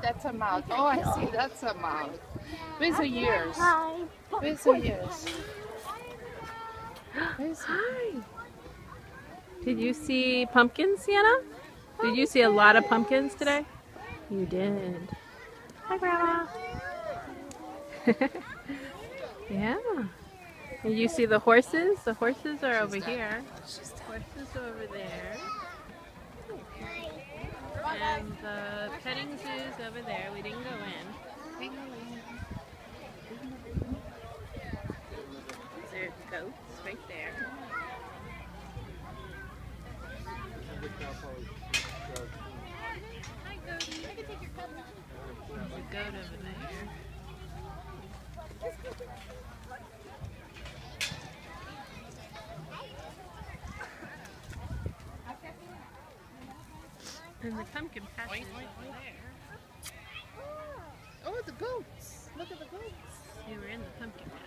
that's a mouth. Oh, I see, that's a mouth. Where's the ears? Hi. Where's the ears? Hi. Did you see pumpkins, Sienna? Did you see a lot of pumpkins today? You did. Hi, Grandma. Yeah. And you see the horses? The horses are over here. Horses are over there. And the petting zoo is over there. We didn't go in. There are goats right there. Hi, goatie. I can take your cup. There's a goat over there. And the pumpkin patch is over there. Oh, the goats. Look at the goats. They were in the pumpkin patch.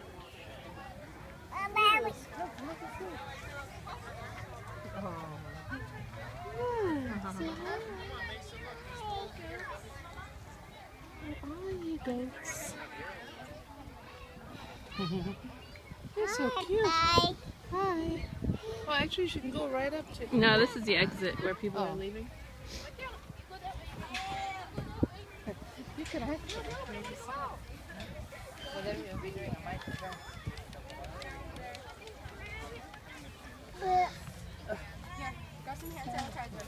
Where are you goats? You're so cute. Hi. Hi. Well, actually, you can go right up to. No, this is the exit where people are leaving. You can actually maybe see. Whatever you'll be doing, I might forget. Here, grab some hand sanitizer.